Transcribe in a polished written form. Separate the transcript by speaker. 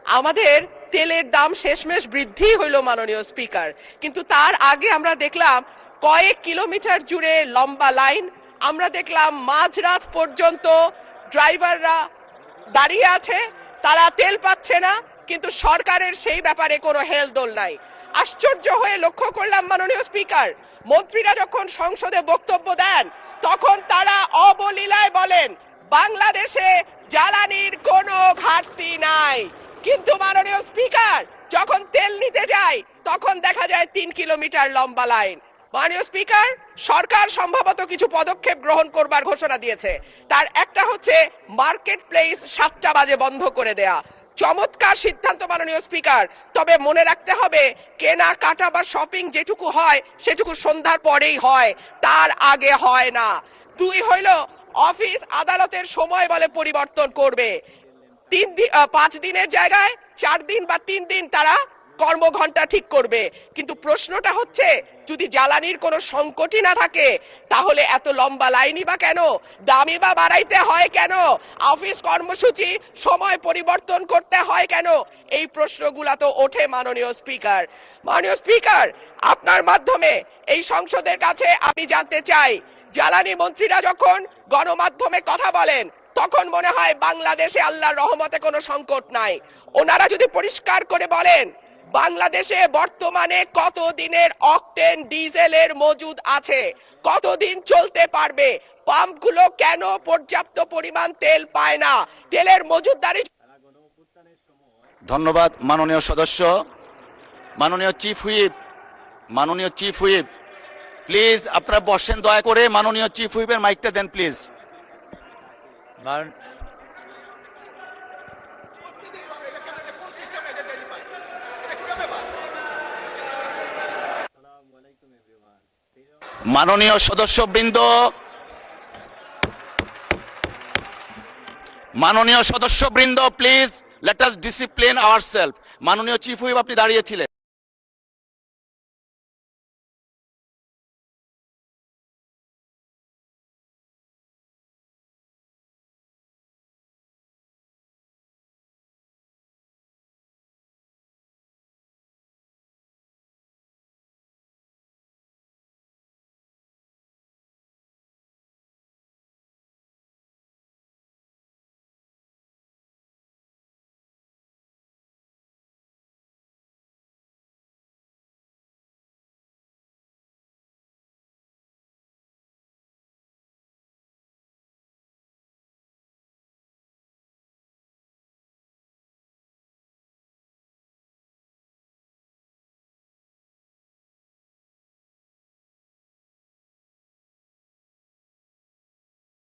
Speaker 1: আমাদের তেলের দাম শেষমেশ বৃদ্ধি হইল মাননীয় স্পিকার, কিন্তু তার আগে আমরা দেখলাম কয়েক কিলোমিটার জুড়ে লম্বা লাইন। আমরা দেখলাম মাঝরাত পর্যন্ত ড্রাইভাররা দাঁড়িয়ে আছে, তারা তেল পাচ্ছে না, কিন্তু সরকারের সেই ব্যাপারে কোনো হেলদোল নাই। আশ্চর্য হয়ে লক্ষ্য করলাম মাননীয় স্পিকার, মন্ত্রীরা যখন সংসদে বক্তব্য দেন তখন তারা অবলীলায় বলেন বাংলাদেশে জ্বালানির কোনো ঘাটতি নাই, কিন্তু মাননীয় স্পিকার যখন তেল নিতে যায় তখন দেখা যায় 3 কিলোমিটার লম্বা লাইন। মাননীয় স্পিকার, সরকার সম্ভবত কিছু পদক্ষেপ গ্রহণ করবার ঘোষণা দিয়েছে। তার একটা হচ্ছে মার্কেট প্লেস 7টা বাজে বন্ধ করে দেয়া। চমৎকার সিদ্ধান্ত মাননীয় স্পিকার, তবে মনে রাখতে হবে কেনা কাটা বা শপিং যেটুকু হয় সেটুকু সন্ধ্যার পরেই হয়, তার আগে হয় না। 2 হইল অফিস আদালতের সময় বলে পরিবর্তন করবে। 5 দিনের জায়গায় 4 দিন বা 3 দিন তারা কর্মঘণ্টা ঠিক করবে। কিন্তু প্রশ্নটা হচ্ছে যদি জ্বালানির কোনো সংকটই না থাকে তাহলে এত লম্বা লাইনই বা কেন, দামই বা বাড়াইতে হয় কেন, অফিস কর্মসূচি সময় পরিবর্তন করতে হয় কেন? এই প্রশ্নগুলা তো ওঠে মাননীয় স্পিকার। মাননীয় স্পিকার, আপনার মাধ্যমে এই সংসদের কাছে আমি জানতে চাই, জ্বালানি মন্ত্রীরা যখন গণমাধ্যমে কথা বলেন তখন মনে হয় বাংলাদেশে আল্লাহর রহমতে কোনো সংকট নাই। ওনারা যদি পরিষ্কার করে বলেন বাংলাদেশে বর্তমানে কত দিনের অকটেন ডিজেলের মজুদ আছে, কতদিন চলতে পারবে, পাম্পগুলো কেন পর্যাপ্ত পরিমাণ তেল পায় না, তেলের মজুদদারি।
Speaker 2: ধন্যবাদ মাননীয় সদস্য। মাননীয় চিফ হুইপ প্লিজ আপনারা বসেন দয়া করে। মাননীয় চিফ হুইপের মাইকটা দেন প্লিজ। মাননীয় সদস্যবৃন্দ, please let us discipline ourself. মাননীয় চিফ হুইপ আপনি দাঁড়িয়েছিলেন।